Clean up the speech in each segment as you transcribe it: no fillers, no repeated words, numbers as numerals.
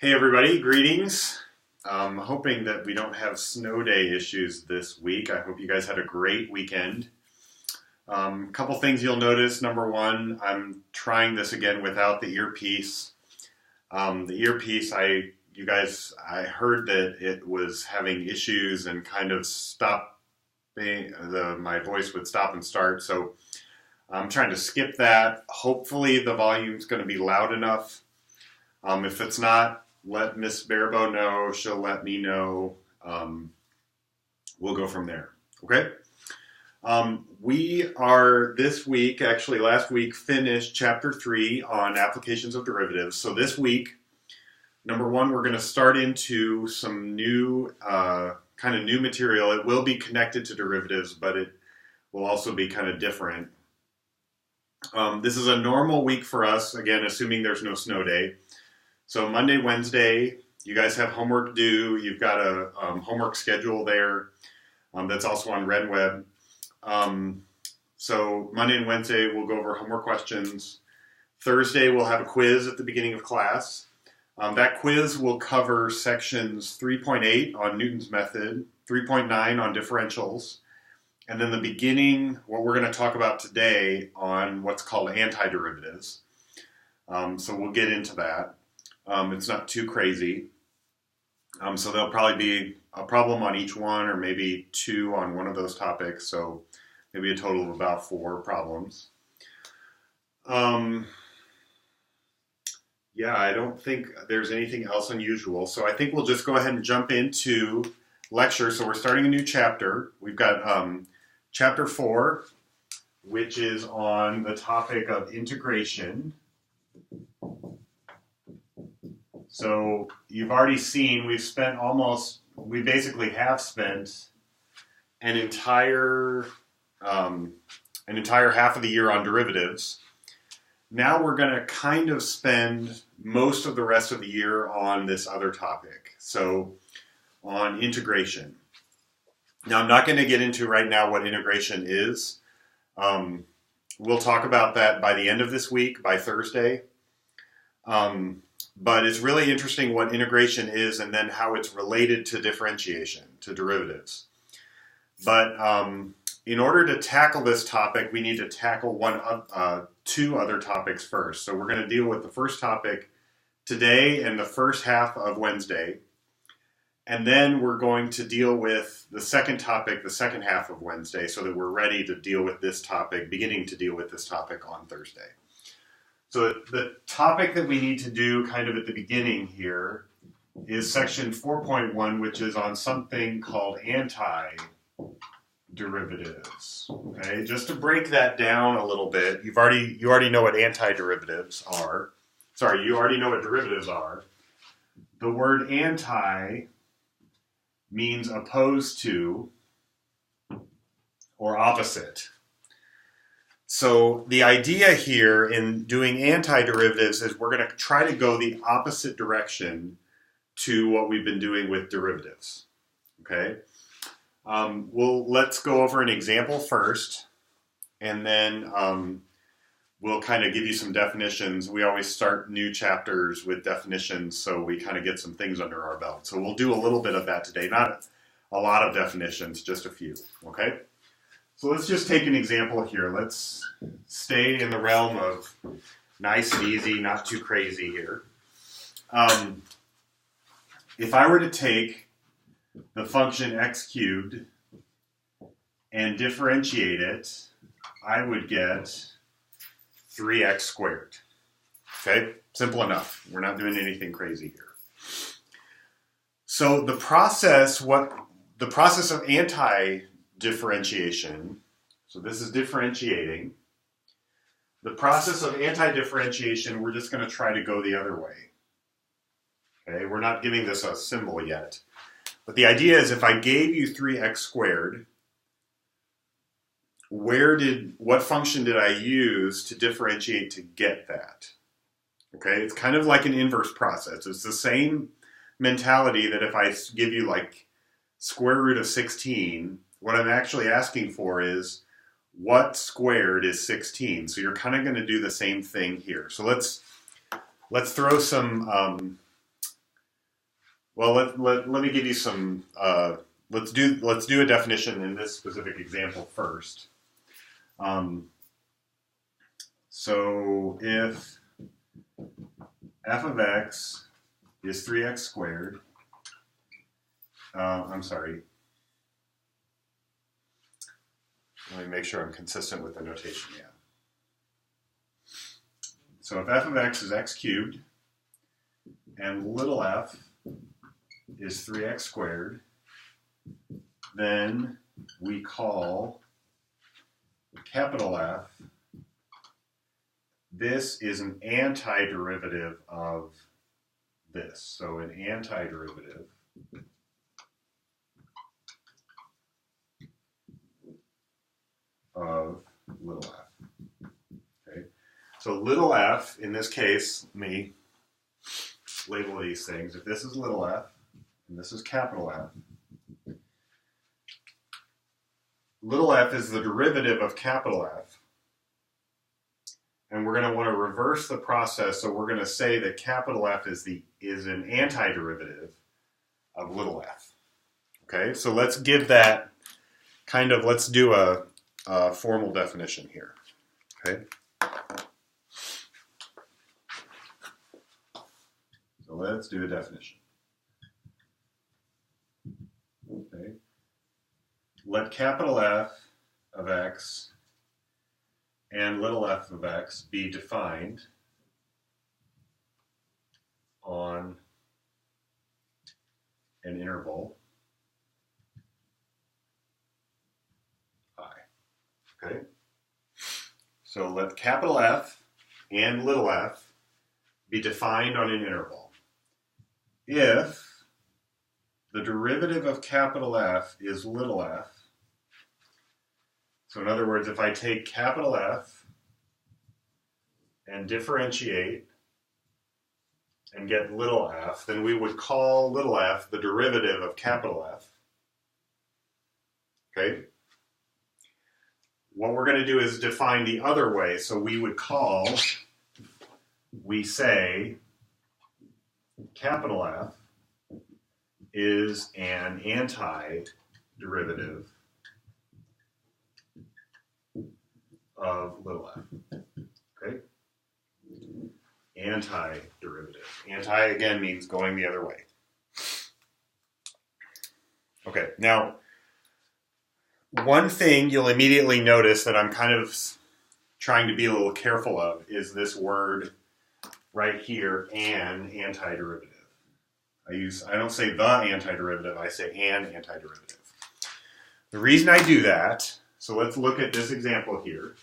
Hey everybody, greetings. Hoping that we don't have snow day issues this week. I hope you guys had a great weekend. Couple things you'll notice. Number one, I'm trying this again without the earpiece. The earpiece, I heard that it was having issues and kind of my voice would stop and start. So I'm trying to skip that. Hopefully the volume's going to be loud enough. If it's not, let Miss Barabo know. She'll let me know. We'll go from there. Okay? We are this week, actually last week, finished Chapter 3 on applications of derivatives. So this week, number one, we're going to start into some new, kind of new material. It will be connected to derivatives, but it will also be kind of different. This is a normal week for us, again, assuming there's no snow day. So Monday, Wednesday, you guys have homework due. You've got a homework schedule there that's also on RedWeb. So Monday and Wednesday, we'll go over homework questions. Thursday, we'll have a quiz at the beginning of class. That quiz will cover sections 3.8 on Newton's method, 3.9 on differentials, and then the beginning, what we're going to talk about today on what's called antiderivatives. So we'll get into that. It's not too crazy. So there'll probably be a problem on each one or maybe two on one of those topics. So maybe a total of about 4 problems. Yeah, I don't think there's anything else unusual. So I think we'll just go ahead and jump into lecture. So we're starting a new chapter. We've got chapter 4, which is on the topic of integration. So you've already seen we basically have spent an entire half of the year on derivatives. Now we're going to kind of spend most of the rest of the year on this other topic, so on integration. Now I'm not going to get into right now what integration is. We'll talk about that by the end of this week, by Thursday. But it's really interesting what integration is and then how it's related to differentiation, to derivatives. But in order to tackle this topic, we need to tackle two other topics first. So we're going to deal with the first topic today and the first half of Wednesday. And then we're going to deal with the second topic, the second half of Wednesday, so that we're ready to deal with this topic, beginning to deal with this topic on Thursday. So the topic that we need to do kind of at the beginning here is section 4.1, which is on something called antiderivatives. Okay, just to break that down a little bit, you already know what antiderivatives are. Sorry, you already know what derivatives are. The word anti means opposed to or opposite. So the idea here in doing antiderivatives is we're going to try to go the opposite direction to what we've been doing with derivatives. Okay? Let's go over an example first, and then we'll kind of give you some definitions. We always start new chapters with definitions, so we kind of get some things under our belt. So we'll do a little bit of that today. Not a lot of definitions, just a few. Okay? So let's just take an example here. Let's stay in the realm of nice and easy, not too crazy here. If I were to take the function x cubed and differentiate it, I would get 3x squared. Okay? Simple enough. We're not doing anything crazy here. So the process of anti-differentiation, so this is differentiating. The process of anti-differentiation, we're just going to try to go the other way. Okay, we're not giving this a symbol yet. But the idea is if I gave you 3x squared, what function did I use to differentiate to get that? Okay, it's kind of like an inverse process. It's the same mentality that if I give you like square root of 16, what I'm actually asking for is what squared is 16. So you're kind of going to do the same thing here. So let's throw some Well, let me give you some. Let's do a definition in this specific example first. So if f of x is 3x squared, I'm sorry. Let me make sure I'm consistent with the notation. Yeah. So if f of x is x cubed and little f is 3x squared, then we call capital F, this is an antiderivative of this. So an antiderivative of little f. Okay. So little f, in this case, let me label these things. If this is little f, and this is capital F, little f is the derivative of capital F. And we're going to want to reverse the process, so we're going to say that capital F is an antiderivative of little f. Okay, so let's give that let's do a formal definition here. Okay. So let's do a definition. Okay. Let capital F of x and little f of x be defined on an interval I. Okay? So let capital F and little f be defined on an interval. If the derivative of capital F is little f, so in other words, if I take capital F and differentiate and get little f, then we would call little f the derivative of capital F. Okay? What we're going to do is define the other way. So we say capital F is an antiderivative of little f. Okay? Antiderivative. Anti, again, means going the other way. Okay, now, one thing you'll immediately notice that I'm kind of trying to be a little careful of is this word right here, an antiderivative. I don't say the antiderivative, I say an antiderivative. The reason I do that, so let's look at this example here.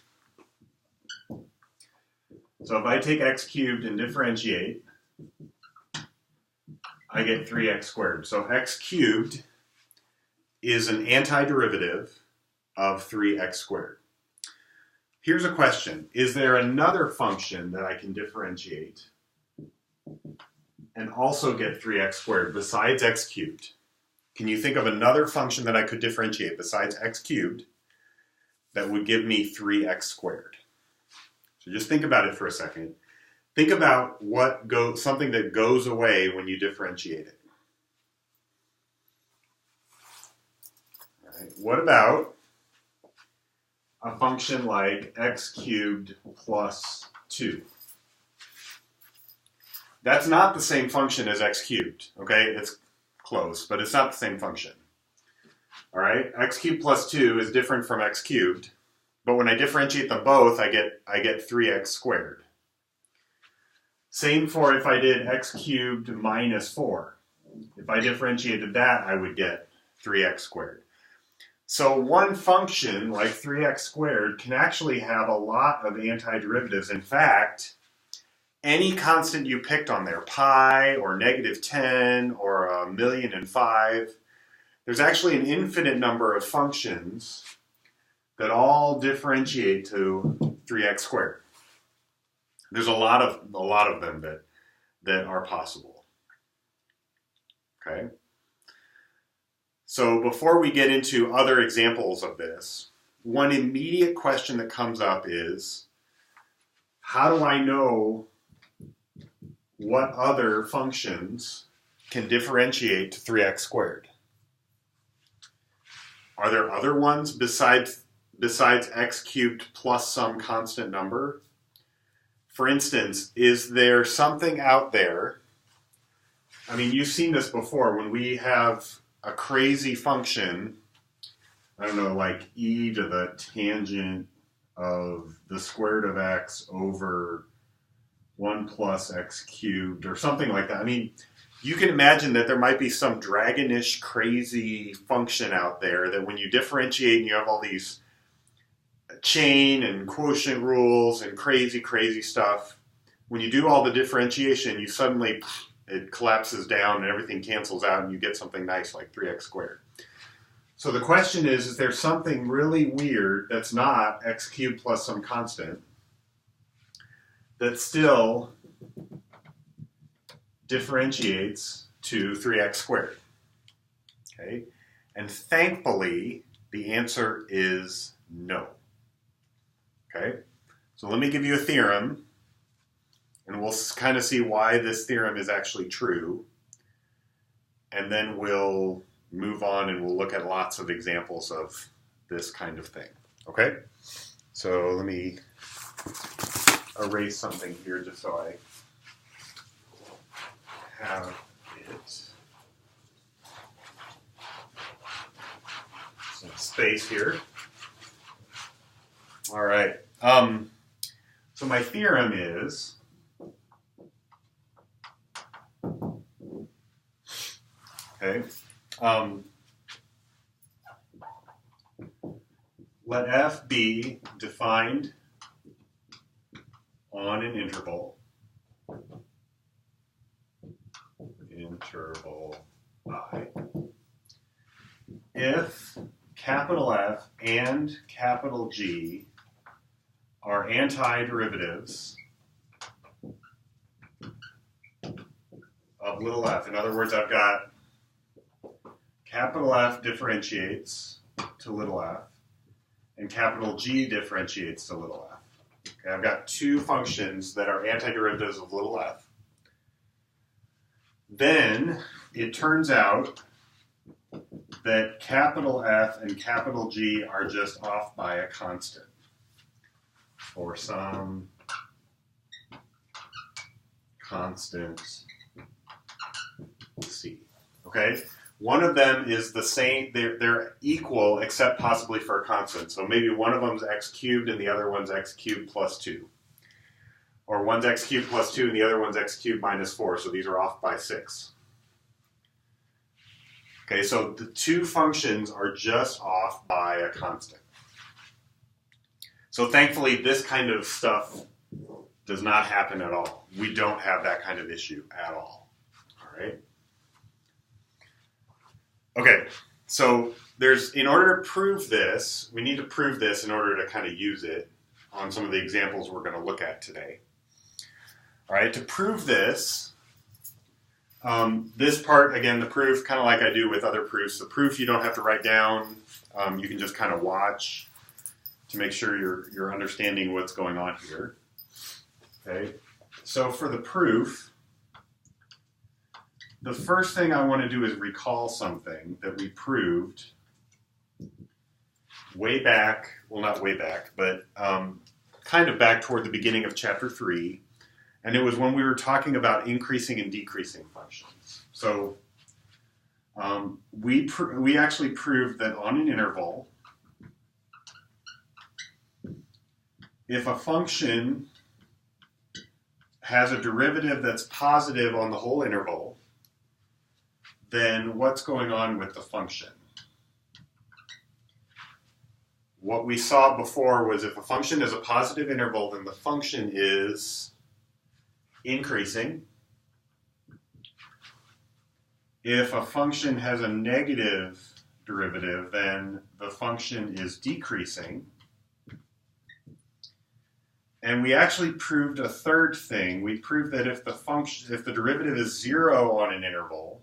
So if I take x cubed and differentiate, I get 3x squared. So x cubed is an antiderivative of 3x squared. Here's a question. Is there another function that I can differentiate and also get 3x squared besides x cubed? Can you think of another function that I could differentiate besides x cubed that would give me 3x squared? So just think about it for a second. Think about something that goes away when you differentiate it. All right. What about a function like x cubed plus 2? That's not the same function as x cubed, okay? It's close, but it's not the same function. All right, x cubed plus 2 is different from x cubed, but when I differentiate them both, I get 3x squared. Same for if I did x cubed minus 4. If I differentiated that, I would get 3x squared. So one function, like 3x squared, can actually have a lot of antiderivatives. In fact, any constant you picked on there, pi or -10 or 1,000,005, there's actually an infinite number of functions that all differentiate to 3x squared. There's a lot of them that are possible. Okay? So before we get into other examples of this, one immediate question that comes up is, how do I know what other functions can differentiate to 3x squared. Are there other ones besides x cubed plus some constant number? For instance, is there something out there, I mean, you've seen this before, when we have a crazy function, I don't know, like e to the tangent of the square root of x over 1 plus x cubed or something like that. I mean, you can imagine that there might be some dragonish crazy function out there that when you differentiate and you have all these chain and quotient rules and crazy stuff, when you do all the differentiation, you suddenly, it collapses down and everything cancels out and you get something nice like 3x squared. So the question is there something really weird that's not x cubed plus some constant that still differentiates to 3x squared? Okay, and thankfully the answer is no. Okay, so let me give you a theorem and we'll kind of see why this theorem is actually true, and then we'll move on and we'll look at lots of examples of this kind of thing. Okay, so let me erase something here just so I have it. Some space here. All right. So my theorem is let f be defined on an interval I if capital F and capital G are antiderivatives of little f. In other words, I've got capital F differentiates to little f, and capital G differentiates to little f. Okay, I've got two functions that are antiderivatives of little f. Then it turns out that capital F and capital G are just off by a constant for some constant C. Okay? One of them is the same, they're equal except possibly for a constant. So maybe one of them is x cubed and the other one's x cubed plus 2. Or one's x cubed plus 2 and the other one's x cubed minus 4. So these are off by 6. Okay, so the two functions are just off by a constant. So thankfully this kind of stuff does not happen at all. We don't have that kind of issue at all. All right? Okay, so in order to prove this, we need to prove this in order to kind of use it on some of the examples we're going to look at today. All right, to prove this, this part, again, the proof, kind of like I do with other proofs, the proof you don't have to write down, you can just kind of watch to make sure you're understanding what's going on here. Okay, so for the proof, the first thing I want to do is recall something that we proved way back, well not way back, but kind of back toward the beginning of chapter 3, and it was when we were talking about increasing and decreasing functions. So we actually proved that on an interval, if a function has a derivative that's positive on the whole interval, then what's going on with the function? What we saw before was if a function is a positive interval, then the function is increasing. If a function has a negative derivative, then the function is decreasing. And we actually proved a third thing. We proved that if the derivative is 0 on an interval,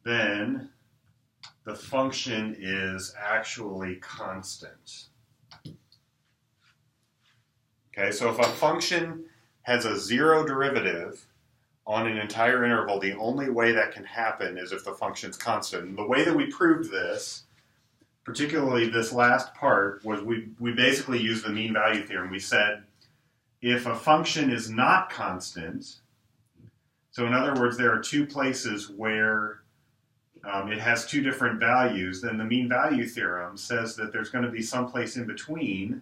then the function is actually constant. Okay, so if a function has a 0 derivative on an entire interval, the only way that can happen is if the function's constant. And the way that we proved this, particularly this last part, was we basically used the mean value theorem. We said if a function is not constant, so in other words, there are two places where it has two different values, then the mean value theorem says that there's going to be some place in between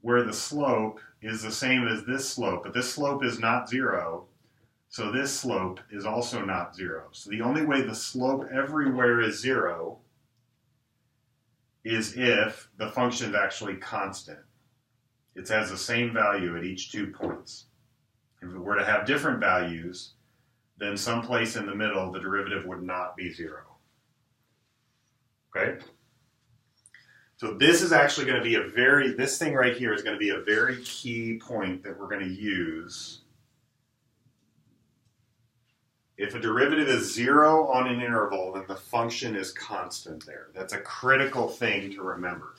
where the slope is the same as this slope, but this slope is not 0, so this slope is also not 0. So the only way the slope everywhere is 0 is if the function is actually constant. It has the same value at each 2 points. If it were to have different values, then someplace in the middle, the derivative would not be 0. Okay? So this is actually going to be this thing right here is going to be a very key point that we're going to use. If a derivative is 0 on an interval, then the function is constant there. That's a critical thing to remember.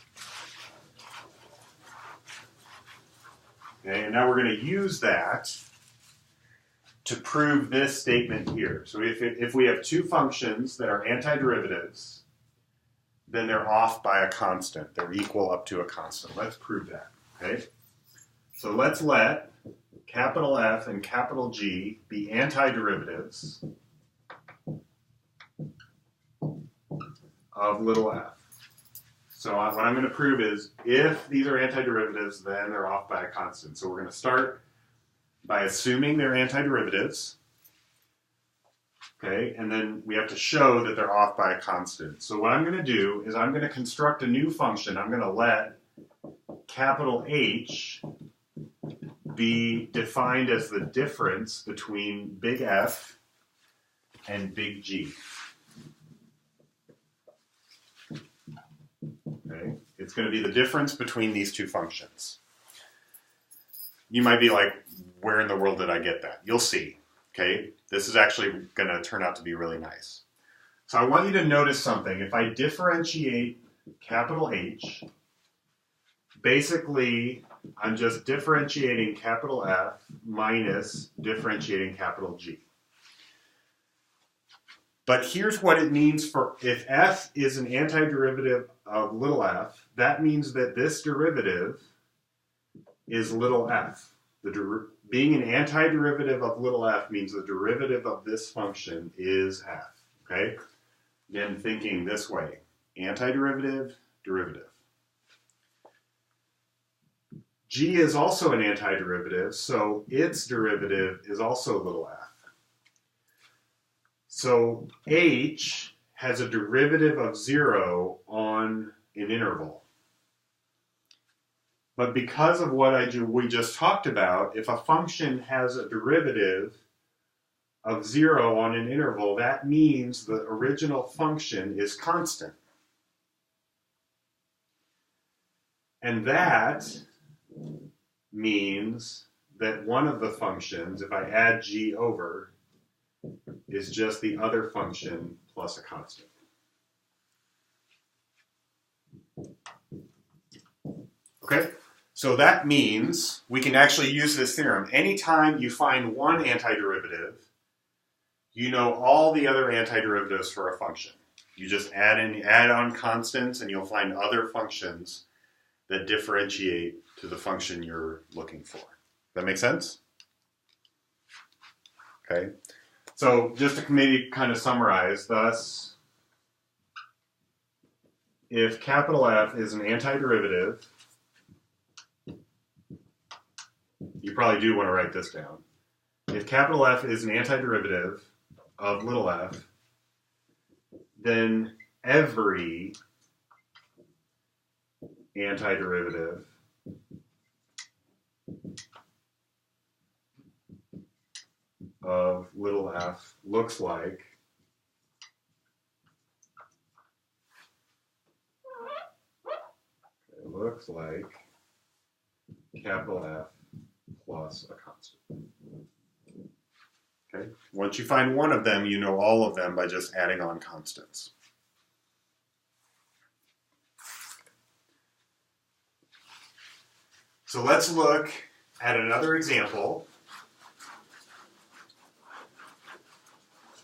Okay, and now we're going to use that to prove this statement here. So if we have two functions that are antiderivatives, then they're off by a constant. They're equal up to a constant. Let's prove that. Okay? So let's let capital F and capital G be antiderivatives of little f. So what I'm going to prove is if these are antiderivatives, then they're off by a constant. So we're going to start by assuming they're antiderivatives. Okay, and then we have to show that they're off by a constant. So what I'm going to do is I'm going to construct a new function. I'm going to let capital H be defined as the difference between big F and big G. Okay, it's going to be the difference between these two functions. You might be like, where in the world did I get that? You'll see. Okay, this is actually going to turn out to be really nice. So I want you to notice something. If I differentiate capital H, basically I'm just differentiating capital F minus differentiating capital G. But here's what it means for if F is an antiderivative of little f, that means that this derivative is little f. Being an antiderivative of little f means the derivative of this function is f. Okay? Again, thinking this way. Antiderivative, derivative. G is also an antiderivative, so its derivative is also little f. So h has a derivative of 0 on an interval. But because of what we just talked about, if a function has a derivative of 0 on an interval, that means the original function is constant. And that means that one of the functions, if I add g over, is just the other function plus a constant. Okay? So that means we can actually use this theorem. Anytime you find one antiderivative, you know all the other antiderivatives for a function. You just add on constants and you'll find other functions that differentiate to the function you're looking for. That make sense? Okay. So just to maybe kind of summarize, thus, if capital F is an antiderivative, you probably do want to write this down. If capital F is an antiderivative of little f, then every antiderivative of little f looks like capital F plus a constant. Okay. Once you find one of them, you know all of them by just adding on constants. So let's look at another example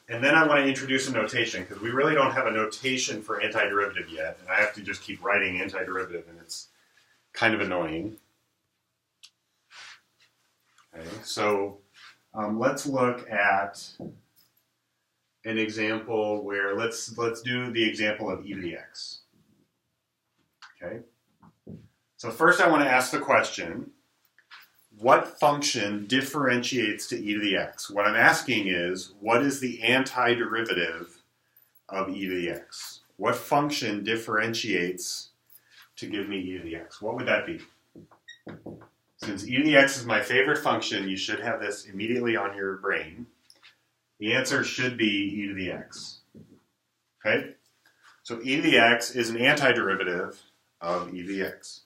And then I want to introduce a notation, because we really don't have a notation for antiderivative yet, and I have to just keep writing antiderivative, and it's kind of annoying. Okay, so let's look at an example where let's do the example of e to the x. Okay. So first I want to ask the question, what function differentiates to e to the x? What I'm asking is, what is the antiderivative of e to the x? What function differentiates to give me e to the x? What would that be? Since e to the x is my favorite function, you should have this immediately on your brain. The answer should be e to the x. Okay? So e to the x is an antiderivative of e to the x.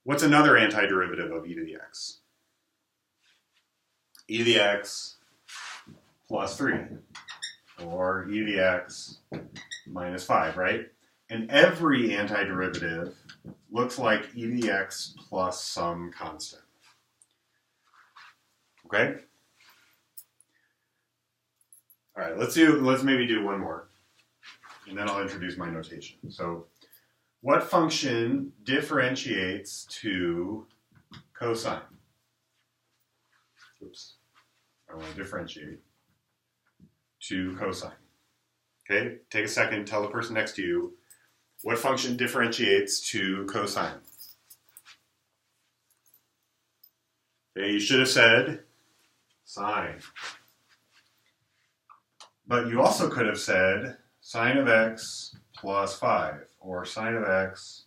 What's another antiderivative of e to the x? E to the x plus 3, or e to the x minus 5, right? And every antiderivative looks like e to the x plus some constant. Okay? All right, let's maybe do one more, and then I'll introduce my notation. So, what function differentiates to cosine? Oops, I want to differentiate to cosine. Okay, take a second, tell the person next to you, what function differentiates to cosine? Okay, you should have said sine. But you also could have said sine of x plus 5, or sine of x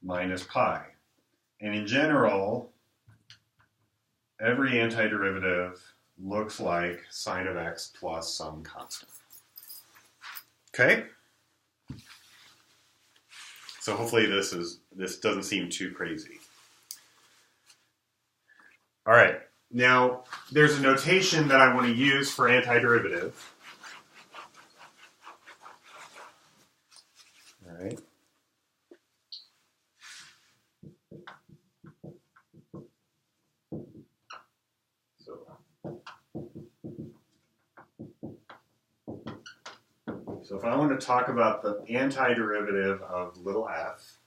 minus pi. And in general, every antiderivative looks like sine of x plus some constant. Okay? So hopefully this doesn't seem too crazy. All right. Now, there's a notation that I want to use for antiderivative. All right. So if I want to talk about the antiderivative of little f,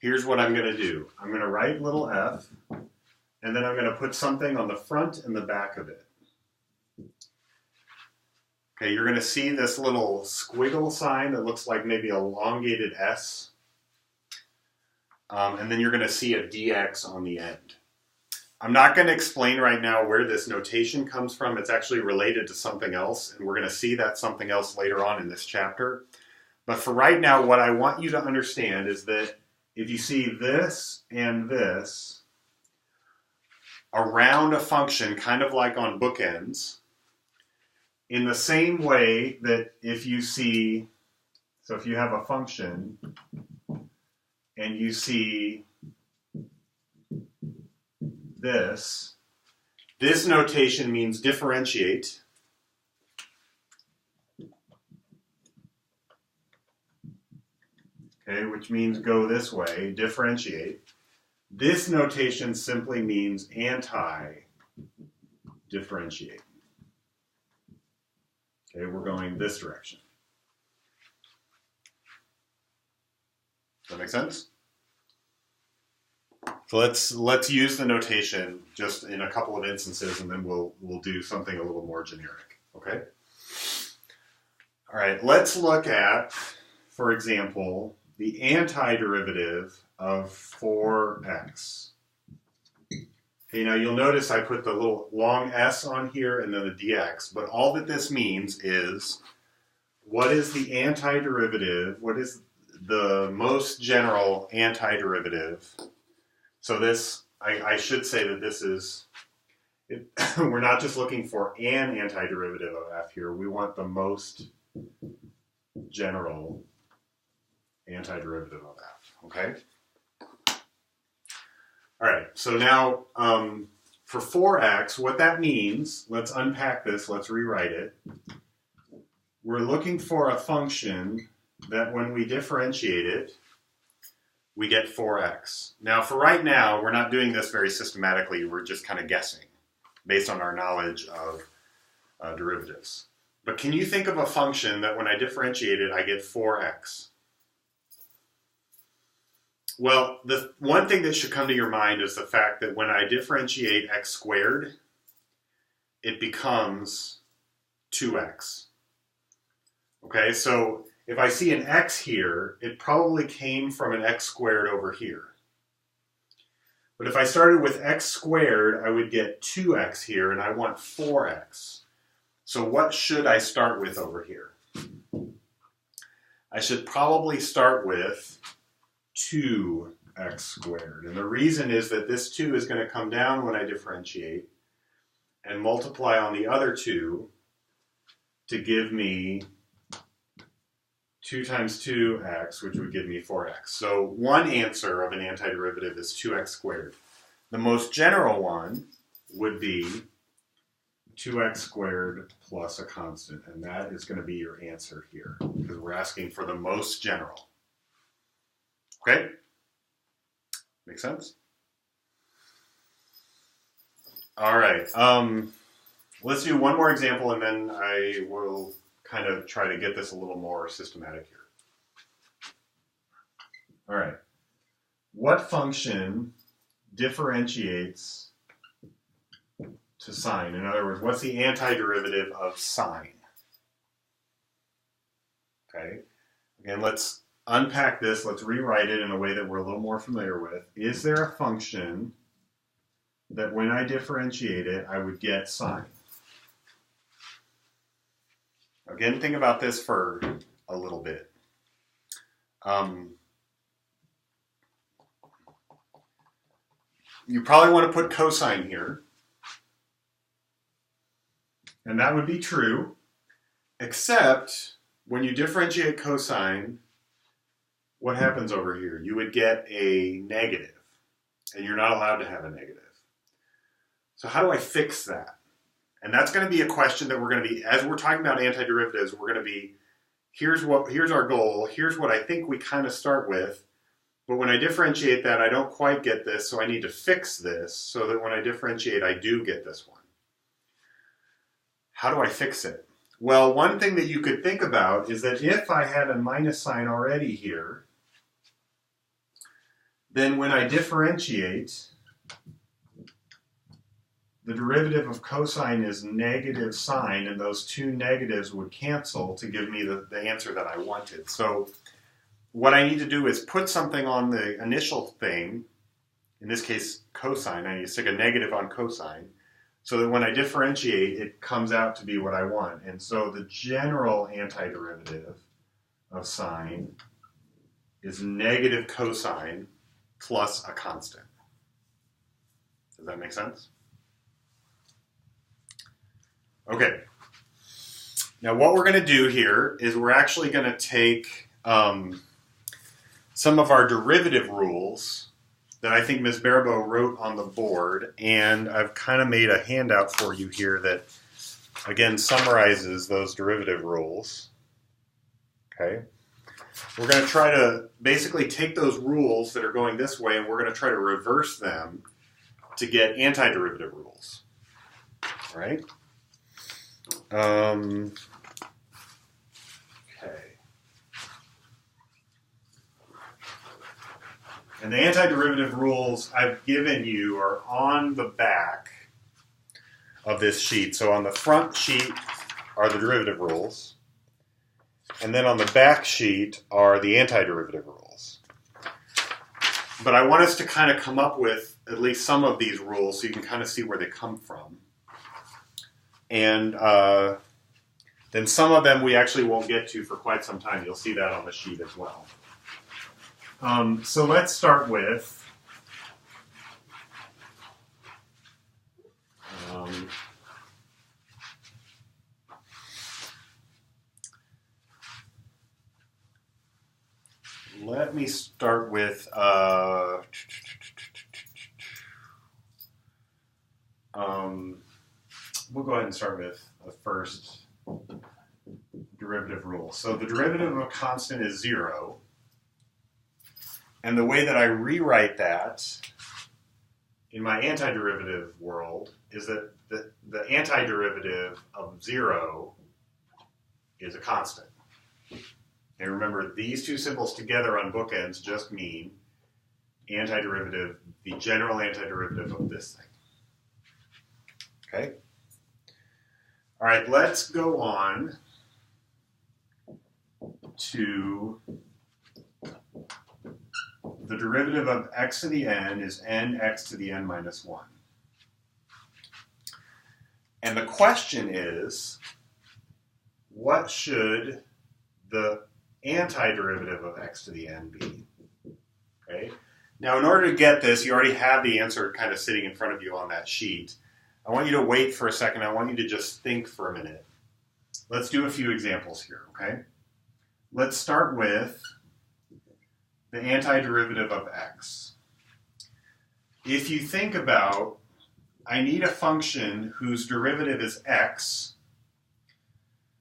here's what I'm going to do. I'm going to write little f, and then I'm going to put something on the front and the back of it. Okay, you're going to see this little squiggle sign that looks like maybe an elongated S. And then you're going to see a dx on the end. I'm not going to explain right now where this notation comes from. It's actually related to something else, and we're going to see that something else later on in this chapter. But for right now, what I want you to understand is that if you see this and this around a function, kind of like on bookends, in the same way that if you see, so if you have a function and you see this notation means differentiate. Okay, which means go this way, differentiate. This notation simply means anti-differentiate. Okay, we're going this direction. Does that make sense? So let's use the notation just in a couple of instances, and then we'll do something a little more generic. Okay? All right, let's look at, for example, the antiderivative of 4x. Okay, now you'll notice I put the little long s on here and then the dx, but all that this means is, what is the antiderivative, what is the most general antiderivative? So this, I should say that this is, we're not just looking for an antiderivative of f here, we want the most general antiderivative of f, okay? All right, so now for 4x, what that means, let's unpack this, let's rewrite it. We're looking for a function that when we differentiate it, we get 4x. Now for right now, we're not doing this very systematically, we're just kind of guessing based on our knowledge of derivatives. But can you think of a function that when I differentiate it, I get 4x? Well, the one thing that should come to your mind is the fact that when I differentiate x squared, it becomes 2x. Okay, so if I see an x here, it probably came from an x squared over here. But if I started with x squared, I would get 2x here, and I want 4x. So what should I start with over here? I should probably start with 2x squared. And the reason is that this 2 is going to come down when I differentiate and multiply on the other 2 to give me 2 times 2x, which would give me 4x. So one answer of an antiderivative is 2x squared. The most general one would be 2x squared plus a constant, and that is going to be your answer here, because we're asking for the most general. Okay? Make sense? All right. Let's do one more example, and then I will kind of try to get this a little more systematic here. All right. What function differentiates to sine? In other words, what's the antiderivative of sine? Okay. Again, let's unpack this. Let's rewrite it in a way that we're a little more familiar with. Is there a function that when I differentiate it, I would get sine? Again, think about this for a little bit. You probably want to put cosine here. And that would be true, except when you differentiate cosine, what happens over here? You would get a negative, and you're not allowed to have a negative. So how do I fix that? And that's going to be a question that we're going to be, as we're talking about antiderivatives, we're going to be, here's our goal, here's what I think we kind of start with, but when I differentiate that, I don't quite get this, so I need to fix this so that when I differentiate, I do get this one. How do I fix it? Well, one thing that you could think about is that if I had a minus sign already here, then when I differentiate, the derivative of cosine is negative sine, and those two negatives would cancel to give me the answer that I wanted. So what I need to do is put something on the initial thing, in this case cosine. I need to stick a negative on cosine, so that when I differentiate, it comes out to be what I want. And so the general antiderivative of sine is negative cosine plus a constant. Does that make sense? Okay. Now what we're going to do here is we're actually going to take some of our derivative rules that I think Ms. Barabo wrote on the board, and I've kind of made a handout for you here that, again, summarizes those derivative rules. Okay? We're going to try to basically take those rules that are going this way, and we're going to try to reverse them to get antiderivative rules. All right? Okay. And the antiderivative rules I've given you are on the back of this sheet. So on the front sheet are the derivative rules. And then on the back sheet are the antiderivative rules. But I want us to kind of come up with at least some of these rules so you can kind of see where they come from. And then some of them we actually won't get to for quite some time. You'll see that on the sheet as well. So let's start with we'll go ahead and start with the first derivative rule. So the derivative of a constant is 0. And the way that I rewrite that in my antiderivative world is that the antiderivative of 0 is a constant. And remember, these two symbols together on bookends just mean antiderivative, the general antiderivative of this thing. Okay? All right, let's go on to the derivative of x to the n is nx to the n minus 1. And the question is, what should the antiderivative of x to the n be? Okay? Now, in order to get this, you already have the answer kind of sitting in front of you on that sheet. I want you to wait for a second. I want you to just think for a minute. Let's do a few examples here, okay? Let's start with the antiderivative of x. If you think about, I need a function whose derivative is x.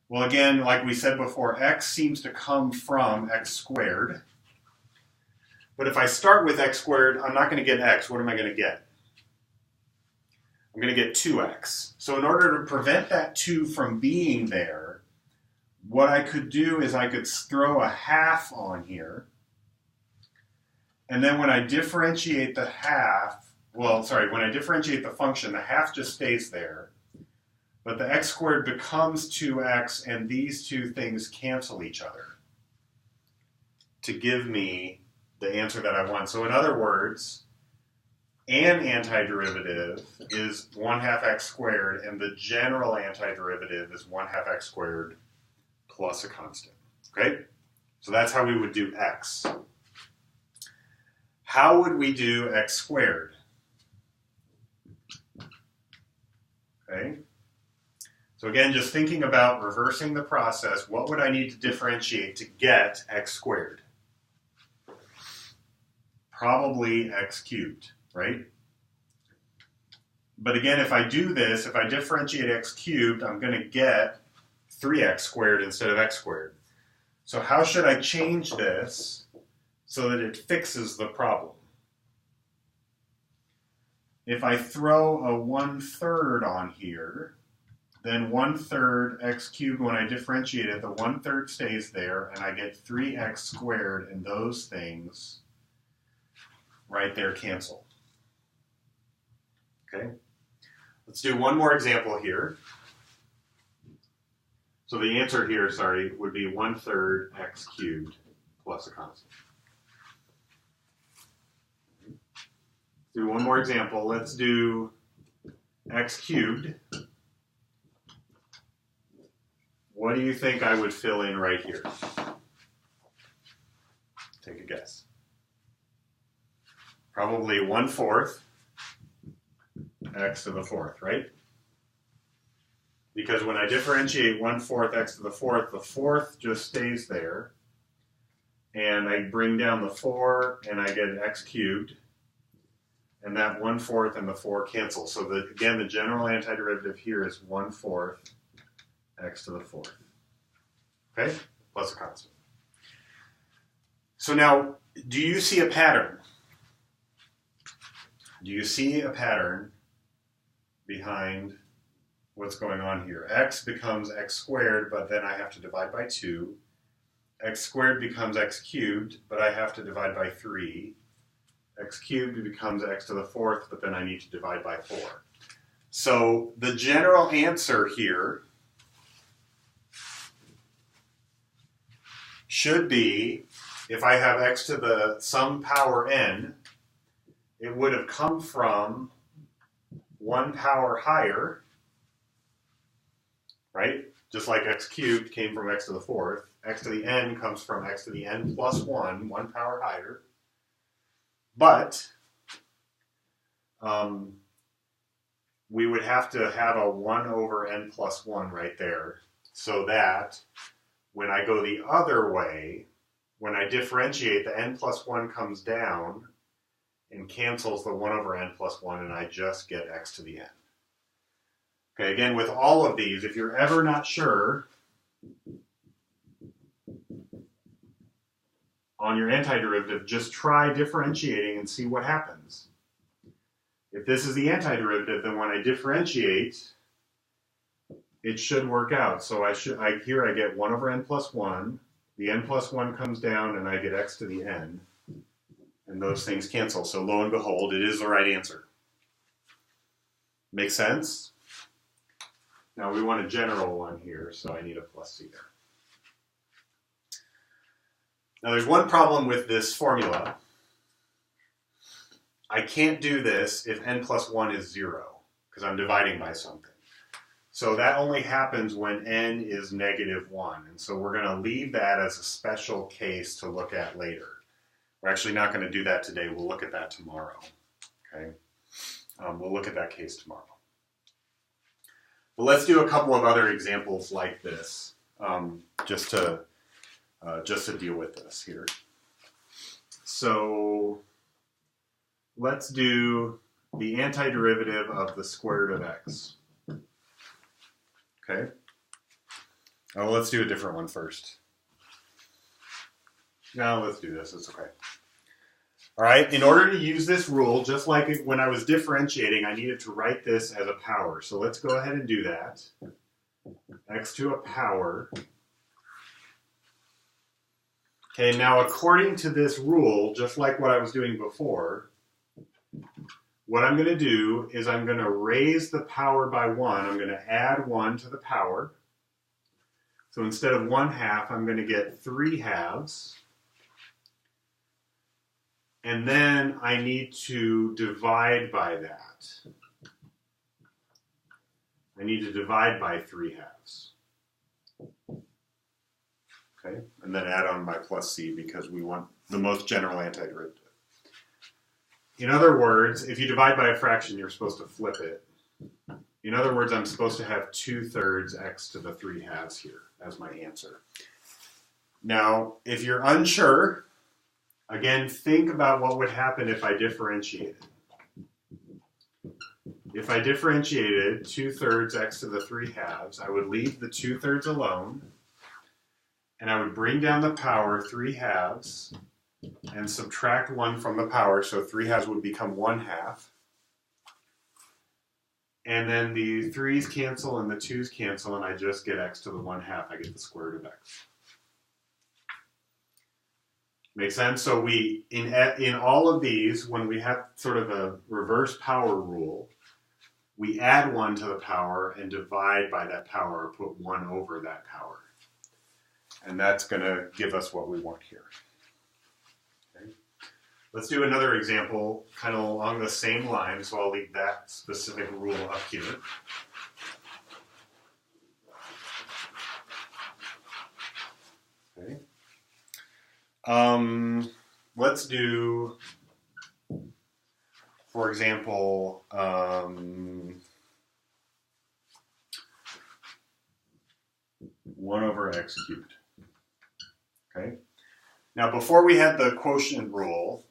Well, again, like we said before, x seems to come from x squared. But if I start with x squared, I'm not going to get x. What am I going to get? I'm going to get 2x. So in order to prevent that 2 from being there, what I could do is I could throw a half on here. And then when I differentiate the half, when I differentiate the function, the half just stays there. But the x squared becomes 2x, and these two things cancel each other to give me the answer that I want. So in other words, an antiderivative is 1/2 x squared, and the general antiderivative is 1/2 x squared plus a constant. Okay? So that's how we would do x. How would we do x squared? Okay? So again, just thinking about reversing the process, what would I need to differentiate to get x squared? Probably x cubed, right? But again, if I do this, if I differentiate x cubed, I'm going to get 3x squared instead of x squared. So how should I change this so that it fixes the problem? If I throw a 1/3 on here, then 1/3 x cubed, when I differentiate it, the 1/3 stays there, and I get 3x squared, and those things right there cancel. Okay? Let's do one more example here. So the answer here, would be 1/3 x cubed plus a constant. Do one more example. Let's do x cubed. What do you think I would fill in right here? Take a guess. Probably 1/4 x to the 4th, right? Because when I differentiate 1/4 x to the 4th just stays there. And I bring down the 4, and I get x cubed. And that 1/4 and the 4 cancel. So again, the general antiderivative here is 1/4 x to the 4th. Okay? Plus a constant. So now, do you see a pattern? Do you see a pattern behind what's going on here? X becomes x squared, but then I have to divide by 2. X squared becomes x cubed, but I have to divide by 3. X cubed becomes x to the 4th, but then I need to divide by 4. So the general answer here should be, if I have x to the some power n, it would have come from 1 power higher, right? Just like x cubed came from x to the 4th. X to the n comes from x to the n plus 1, 1 power higher. But we would have to have a 1 over n plus 1 right there, so that when I go the other way, when I differentiate, the n plus 1 comes down and cancels the 1 over n plus 1, and I just get x to the n. Okay, again, with all of these, if you're ever not sure on your antiderivative, just try differentiating and see what happens. If this is the antiderivative, then when I differentiate, it should work out. So here I get 1 over n plus 1. The n plus 1 comes down, and I get x to the n. And those things cancel. So lo and behold, it is the right answer. Make sense? Now we want a general one here, so I need a plus c there. Now there's one problem with this formula. I can't do this if n plus 1 is 0, because I'm dividing by something. So that only happens when n is negative 1. And so we're going to leave that as a special case to look at later. We're actually not going to do that today. We'll look at that tomorrow. Okay? We'll look at that case tomorrow. But let's do a couple of other examples like this, just to deal with this here. So let's do the antiderivative of the square root of x. Okay? Oh, let's do a different one first. No, let's do this. It's okay. All right, in order to use this rule, just like when I was differentiating, I needed to write this as a power. So let's go ahead and do that. X to a power. Okay, now according to this rule, just like what I was doing before, what I'm going to do is I'm going to raise the power by 1. I'm going to add 1 to the power. So instead of 1/2, I'm going to get 3/2. And then I need to divide by that. I need to divide by 3/2. Okay, and then add on my plus c because we want the most general antiderivative. In other words, if you divide by a fraction, you're supposed to flip it. In other words, I'm supposed to have 2/3 x to the 3/2 here as my answer. Now, if you're unsure, again, think about what would happen if I differentiated. If I differentiated 2/3 x to the 3/2, I would leave the 2/3 alone, and I would bring down the power 3/2 and subtract 1 from the power, so 3/2 would become 1/2. And then the 3's cancel and the 2's cancel, and I just get x to the 1/2. I get the square root of x. Make sense? So we, in all of these, when we have sort of a reverse power rule, we add 1 to the power and divide by that power, or put 1 over that power. And that's going to give us what we want here. Okay. Let's do another example kind of along the same line, so I'll leave that specific rule up here. Okay. Let's do, for example, 1 over x cubed. Okay. Now, before we had the quotient rule,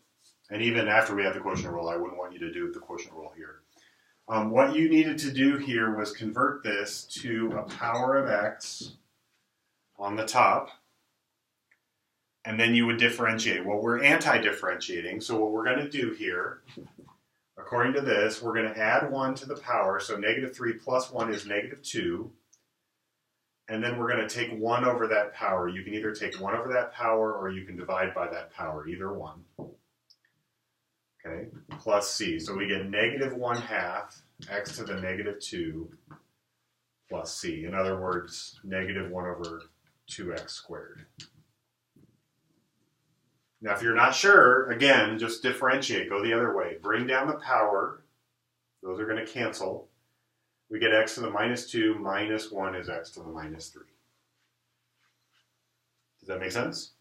and even after we had the quotient rule, I wouldn't want you to do the quotient rule here. What you needed to do here was convert this to a power of x on the top, and then you would differentiate. Well, we're anti-differentiating, so what we're going to do here, according to this, we're going to add 1 to the power, so -3 plus 1 is -2, and then we're going to take 1 over that power. You can either take 1 over that power, or you can divide by that power, either one. Okay, plus c. So we get -1/2 x to the -2 plus c. In other words, -1 over 2x squared. Now, if you're not sure, again, just differentiate. Go the other way. Bring down the power. Those are going to cancel. We get x to the -2 minus 1 is x to the -3. Does that make sense?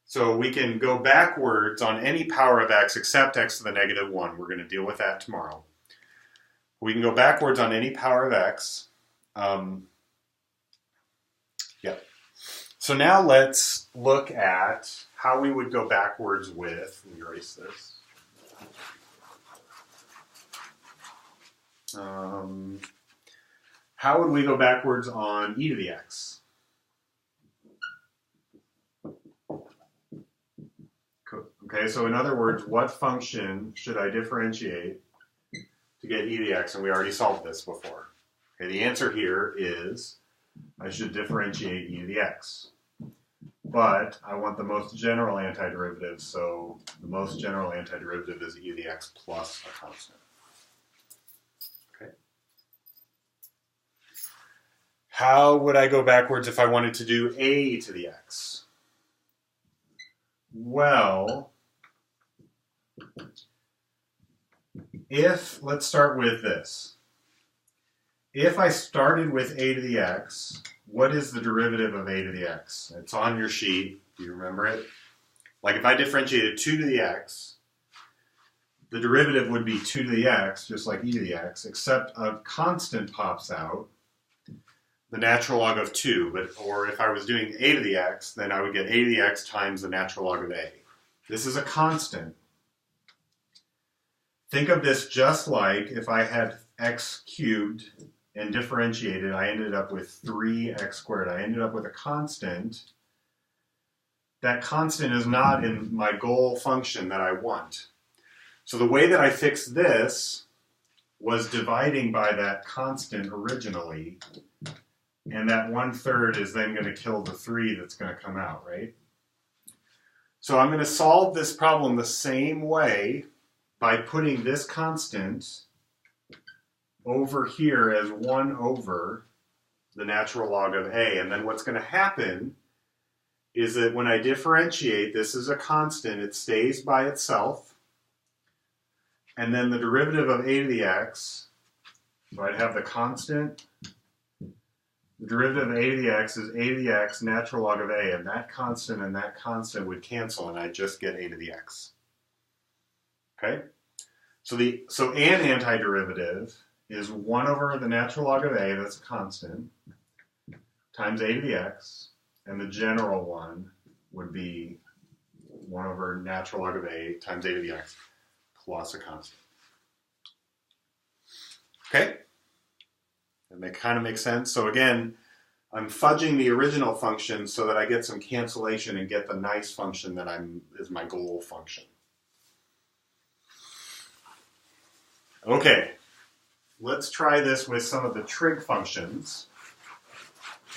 So we can go backwards on any power of x except x to the -1. We're going to deal with that tomorrow. We can go backwards on any power of x. Yep. So now let's look at how we would go backwards with, let me erase this. How would we go backwards on e to the x? Okay, so in other words, what function should I differentiate to get e to the x? And we already solved this before. Okay, the answer here is I should differentiate e to the x. But I want the most general antiderivative, so the most general antiderivative is e to the x plus a constant. Okay. How would I go backwards if I wanted to do a to the x? Well, let's start with this. If I started with a to the x, what is the derivative of a to the x? It's on your sheet. Do you remember it? Like if I differentiated 2 to the x, the derivative would be 2 to the x, just like e to the x, except a constant pops out, the natural log of 2. Or if I was doing a to the x, then I would get a to the x times the natural log of a. This is a constant. Think of this just like if I had x cubed and differentiated, I ended up with 3x squared. I ended up with a constant. That constant is not in my goal function that I want. So the way that I fixed this was dividing by that constant originally, and that 1/3 is then going to kill the 3 that's going to come out, right? So I'm going to solve this problem the same way by putting this constant over here as 1 over the natural log of a. And then what's going to happen is that when I differentiate, this is a constant, it stays by itself. And then the derivative of a to the x, so I'd have the constant, the derivative of a to the x is a to the x natural log of a, and that constant would cancel, and I'd just get a to the x. Okay? So an antiderivative is 1 over the natural log of a, that's a constant, times a to the x, and the general one would be 1 over natural log of a times a to the x plus a constant. Okay? That kind of makes sense. So again, I'm fudging the original function so that I get some cancellation and get the nice function that is my goal function. Okay. Let's try this with some of the trig functions,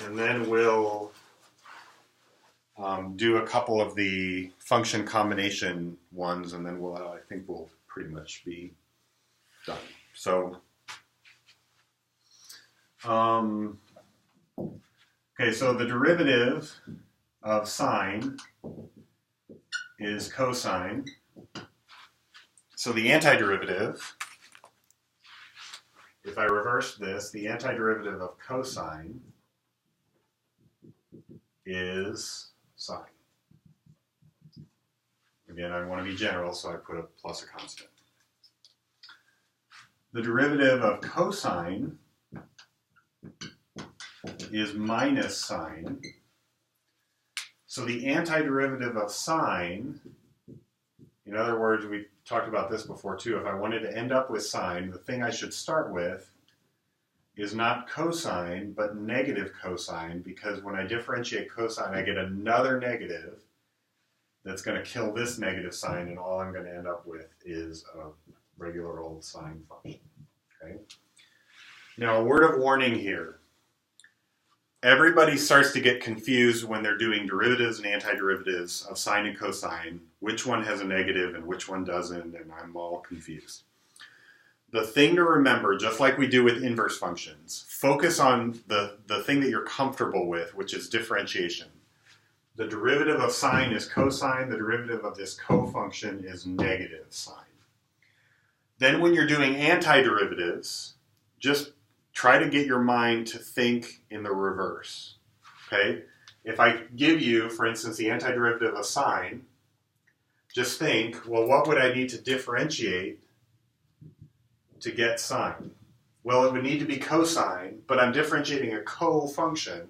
and then we'll do a couple of the function combination ones, and then I think we'll pretty much be done. So, okay, so the derivative of sine is cosine. So the antiderivative, if I reverse this, the antiderivative of cosine is sine. Again, I want to be general, so I put a plus a constant. The derivative of cosine is minus sine. So the antiderivative of sine, in other words, we talked about this before too, if I wanted to end up with sine, the thing I should start with is not cosine, but negative cosine, because when I differentiate cosine, I get another negative that's going to kill this negative sign, and all I'm going to end up with is a regular old sine function. Okay? Now, a word of warning here. Everybody starts to get confused when they're doing derivatives and antiderivatives of sine and cosine, which one has a negative and which one doesn't, and I'm all confused. The thing to remember, just like we do with inverse functions, focus on the thing that you're comfortable with, which is differentiation. The derivative of sine is cosine, the derivative of this cofunction is negative sine. Then when you're doing antiderivatives, just try to get your mind to think in the reverse, okay? If I give you, for instance, the antiderivative of sine, just think, well, what would I need to differentiate to get sine? Well, it would need to be cosine, but I'm differentiating a co-function,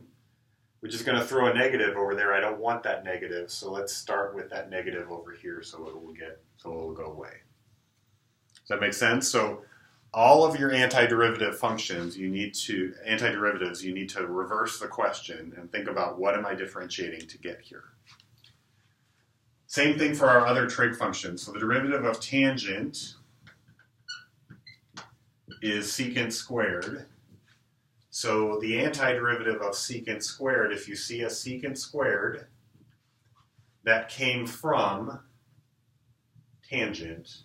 which is going to throw a negative over there. I don't want that negative, so let's start with that negative over here so it will go away. Does that make sense? So all of your antiderivative functions, antiderivatives, you need to reverse the question and think about what am I differentiating to get here. Same thing for our other trig functions. So the derivative of tangent is secant squared. So the antiderivative of secant squared, if you see a secant squared, that came from tangent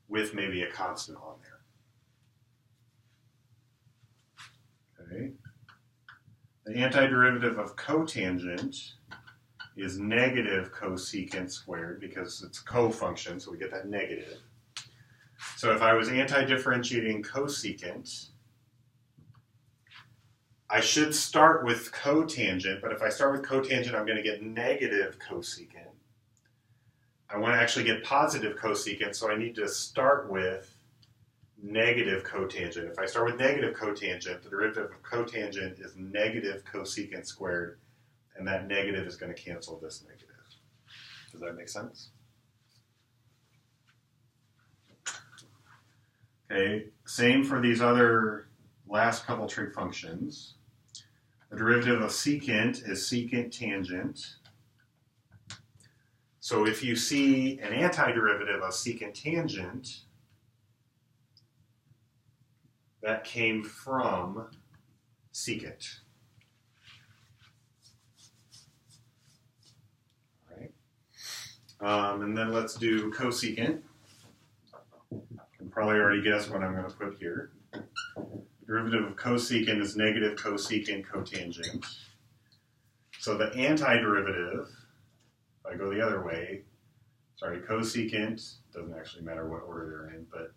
with maybe a constant on there. Okay. The antiderivative of cotangent is negative cosecant squared because it's a co-function, so we get that negative. So if I was anti-differentiating cosecant, I should start with cotangent, but if I start with cotangent, I'm going to get negative cosecant. I want to actually get positive cosecant, so I need to start with negative cotangent. If I start with negative cotangent, the derivative of cotangent is negative cosecant squared, and that negative is going to cancel this negative. Does that make sense? Okay, same for these other last couple trig functions. The derivative of secant is secant tangent. So if you see an antiderivative of secant tangent, that came from secant. All right. And then let's do cosecant. You can probably already guess what I'm going to put here. Derivative of cosecant is negative cosecant cotangent. So the antiderivative, if I go the other way, sorry, cosecant, doesn't actually matter what order they're in, but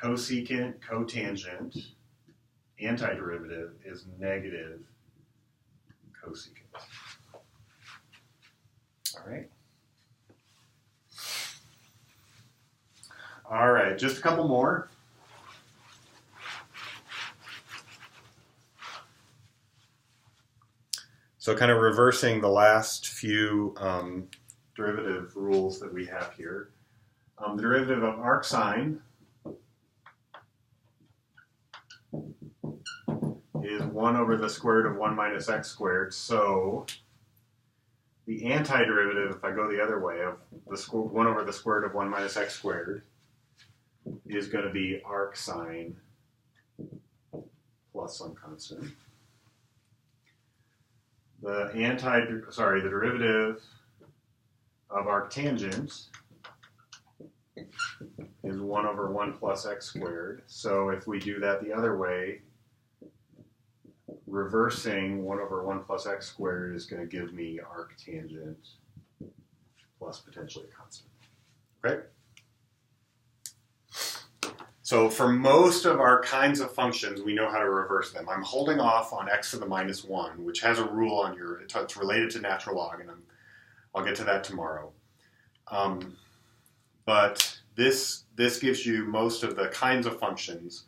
cosecant cotangent antiderivative is negative cosecant. All right. All right, just a couple more. So kind of reversing the last few derivative rules that we have here. The derivative of arcsine is 1 over the square root of 1 minus x squared. So the antiderivative, if I go the other way, of the 1 over the square root of 1 minus x squared is going to be arcsine plus some constant. The derivative of arctangent is 1 over 1 plus x squared. So if we do that the other way, reversing 1 over 1 plus x squared is going to give me arctangent plus potentially a constant. Okay? So for most of our kinds of functions, we know how to reverse them. I'm holding off on x to the minus 1, which has a rule on your, it's related to natural log, and I'll get to that tomorrow. But this gives you most of the kinds of functions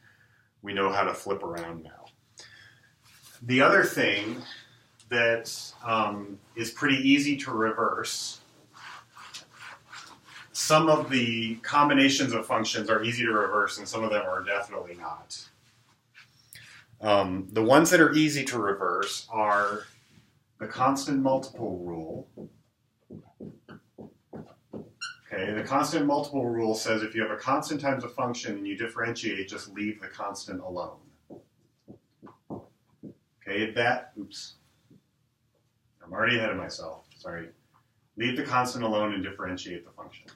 we know how to flip around now. The other thing that is pretty easy to reverse, some of the combinations of functions are easy to reverse and some of them are definitely not. The ones that are easy to reverse are the constant multiple rule. Okay, the constant multiple rule says if you have a constant times a function and you differentiate, just leave the constant alone. Okay, oops. I'm already ahead of myself, sorry. Leave the constant alone and differentiate the function.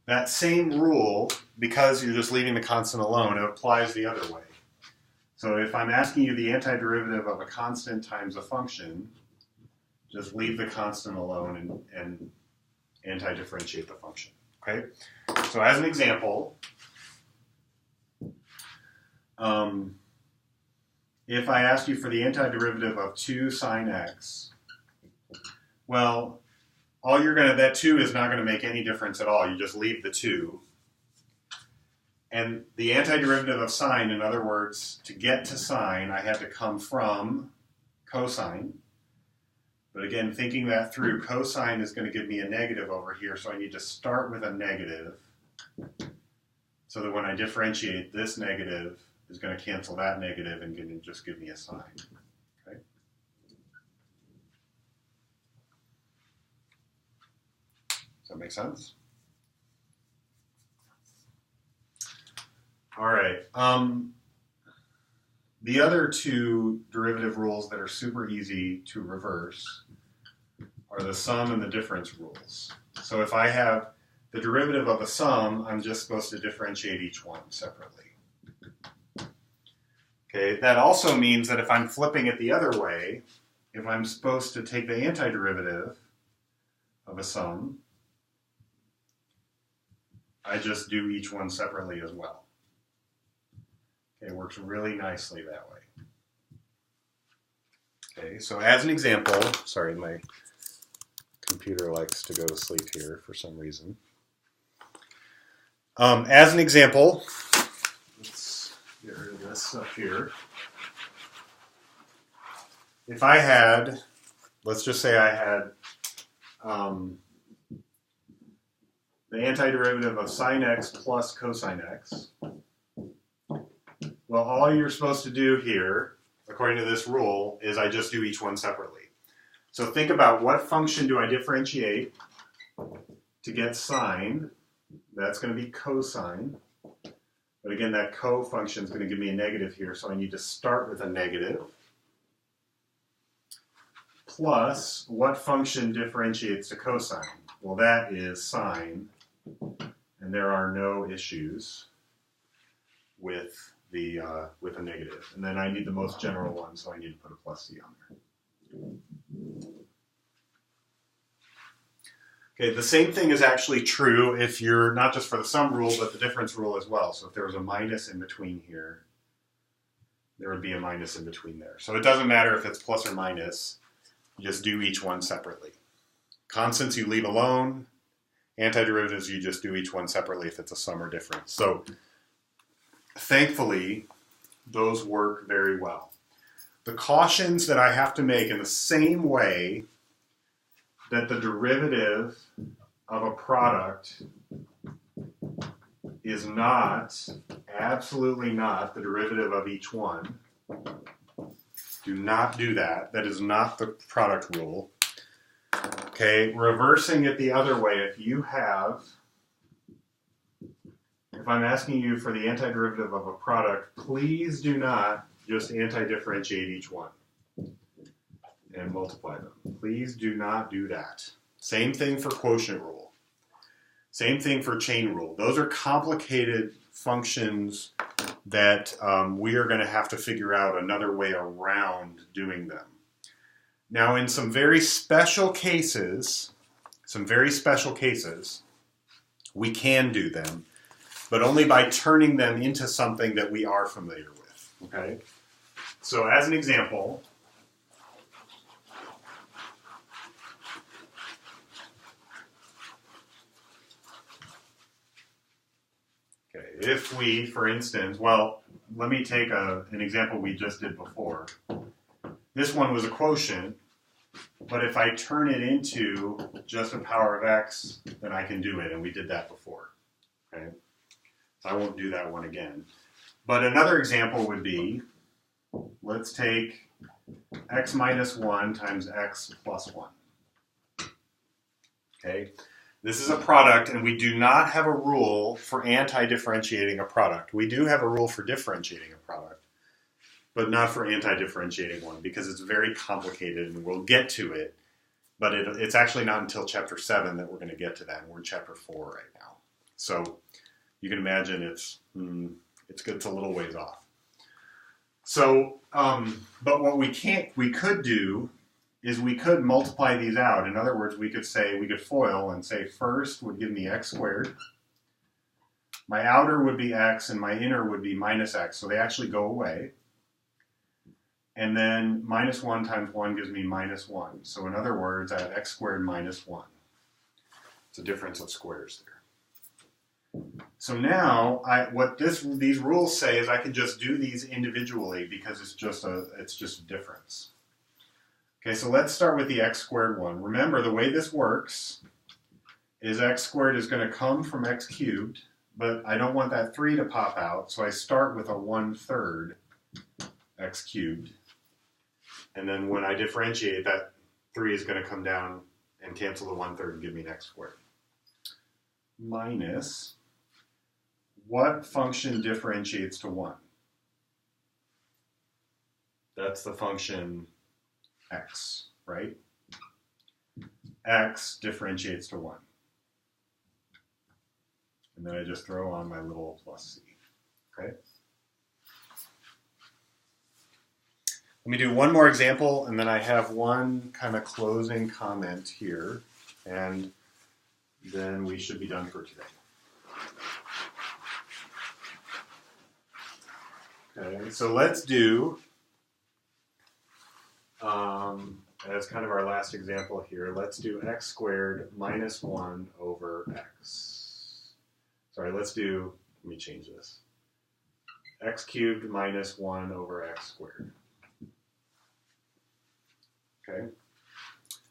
That same rule, because you're just leaving the constant alone, it applies the other way. So if I'm asking you the antiderivative of a constant times a function, just leave the constant alone and anti-differentiate the function. Okay? So as an example, if I ask you for the antiderivative of 2 sine x, well, that 2 is not going to make any difference at all. You just leave the 2. And the antiderivative of sine, in other words, to get to sine, I had to come from cosine. But again, thinking that through, cosine is going to give me a negative over here, so I need to start with a negative so that when I differentiate, this negative is going to cancel that negative and just give me a sine. Okay? Does that make sense? All right. the other two derivative rules that are super easy to reverse are the sum and the difference rules. So if I have the derivative of a sum, I'm just supposed to differentiate each one separately. Okay, that also means that if I'm flipping it the other way, if I'm supposed to take the antiderivative of a sum, I just do each one separately as well. Okay, it works really nicely that way. Okay, so as an example, sorry, my computer likes to go to sleep here for some reason. As an example, let's get rid of this up here. If I had, let's just say I had the antiderivative of sine x plus cosine x. Well, all you're supposed to do here, according to this rule, is I just do each one separately. So think about what function do I differentiate to get sine. That's going to be cosine. But again, that co function is going to give me a negative here, so I need to start with a negative. Plus, what function differentiates to cosine? Well, that is sine, and there are no issues with a negative. And then I need the most general one, so I need to put a plus c on there. Okay, the same thing is actually true if you're not just for the sum rule, but the difference rule as well. So if there was a minus in between here, there would be a minus in between there. So it doesn't matter if it's plus or minus, you just do each one separately. Constants you leave alone, antiderivatives you just do each one separately if it's a sum or difference. So thankfully, those work very well. The cautions that I have to make in the same way that the derivative of a product is not, absolutely not, the derivative of each one. Do not do that. That is not the product rule. Okay, reversing it the other way, if I'm asking you for the antiderivative of a product, please do not just antidifferentiate each one and multiply them. Please do not do that. Same thing for quotient rule. Same thing for chain rule. Those are complicated functions that we are going to have to figure out another way around doing them. Now, in some very special cases, we can do them, but only by turning them into something that we are familiar with. Okay? So as an example, if we, for instance, well, let me take an example we just did before. This one was a quotient, but if I turn it into just a power of x, then I can do it, and we did that before. Okay? So I won't do that one again. But another example would be, let's take x minus 1 times x plus 1. Okay? This is a product, and we do not have a rule for anti-differentiating a product. We do have a rule for differentiating a product, but not for anti-differentiating one, because it's very complicated, and we'll get to it, but it's actually not until chapter 7 that we're going to get to that, and we're in chapter 4 right now. So you can imagine it's a little ways off. So, but what we could do is we could multiply these out. In other words, we could FOIL and say first would give me x squared. My outer would be x and my inner would be minus x. So they actually go away. And then minus 1 times 1 gives me minus 1. So in other words, I have x squared minus 1. It's a difference of squares there. So now, what these rules say is I can just do these individually because it's just a difference. Okay, so let's start with the x squared one. Remember, the way this works is x squared is going to come from x cubed, but I don't want that 3 to pop out, so I start with a 1/3 x cubed. And then when I differentiate, that 3 is going to come down and cancel the 1/3 and give me an x squared. Minus, what function differentiates to 1? That's the function x, right? X differentiates to 1. And then I just throw on my little plus c, okay? Let me do one more example, and then I have one kind of closing comment here, and then we should be done for today. Okay, so let's do, as kind of our last example here, let's do x squared minus 1 over x. Sorry, let me change this. X cubed minus 1 over x squared. Okay,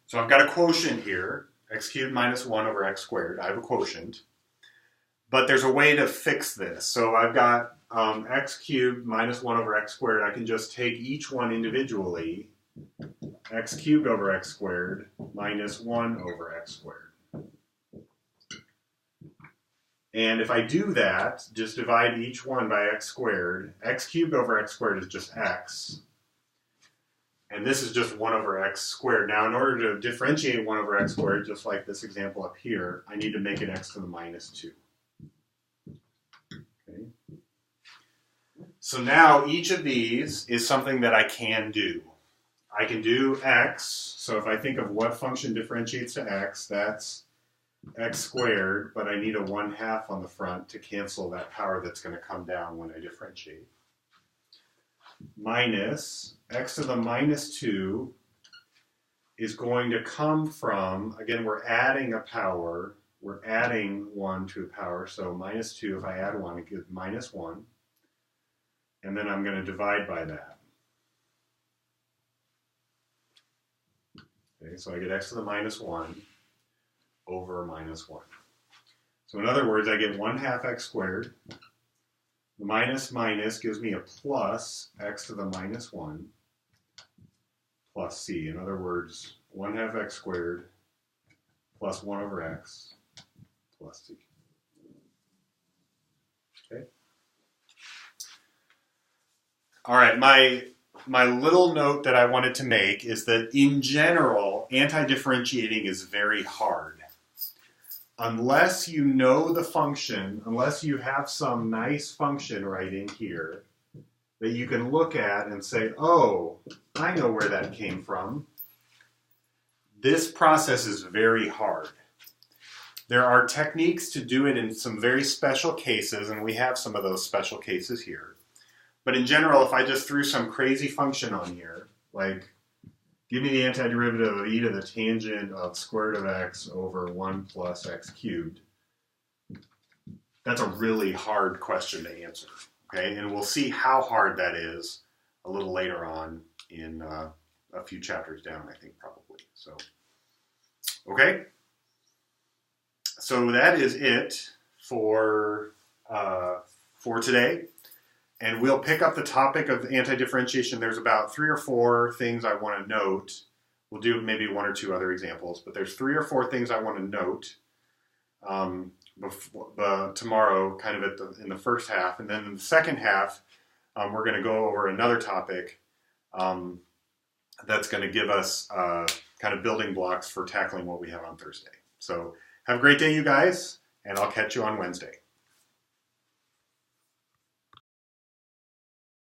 so I've got a quotient here, x cubed minus 1 over x squared. I have a quotient, but there's a way to fix this. So I've got x cubed minus 1 over x squared. I can just take each one individually, x cubed over x squared minus 1 over x squared. And if I do that, just divide each one by x squared. X cubed over x squared is just x. And this is just 1 over x squared. Now, in order to differentiate 1 over x squared, just like this example up here, I need to make it x to the minus 2. Okay. So now each of these is something that I can do. I can do x. So if I think of what function differentiates to x, that's x squared, but I need a 1/2 on the front to cancel that power that's going to come down when I differentiate. Minus x to the minus 2 is going to come from, again, we're adding a power. We're adding 1 to a power, so minus 2, if I add 1, it gives minus 1. And then I'm going to divide by that. Okay, so I get x to the minus 1 over minus 1. So in other words, I get 1/2 x squared. The minus minus gives me a plus x to the minus 1 plus c. In other words, 1/2 x squared plus 1 over x plus c. Okay. All right, my little note that I wanted to make is that in general, anti-differentiating is very hard. Unless you know the function, unless you have some nice function right in here that you can look at and say, oh, I know where that came from. This process is very hard. There are techniques to do it in some very special cases, and we have some of those special cases here. But in general, if I just threw some crazy function on here, like give me the antiderivative of e to the tangent of square root of x over 1 plus x cubed, that's a really hard question to answer. Okay, and we'll see how hard that is a little later on in a few chapters down, I think, probably. So, okay. So that is it for today. And we'll pick up the topic of anti-differentiation. There's about 3 or 4 things I want to note. We'll do maybe 1 or 2 other examples, but there's 3 or 4 things I want to note tomorrow, kind of in the first half. And then in the second half, we're going to go over another topic that's going to give us kind of building blocks for tackling what we have on Thursday. So have a great day, you guys, and I'll catch you on Wednesday.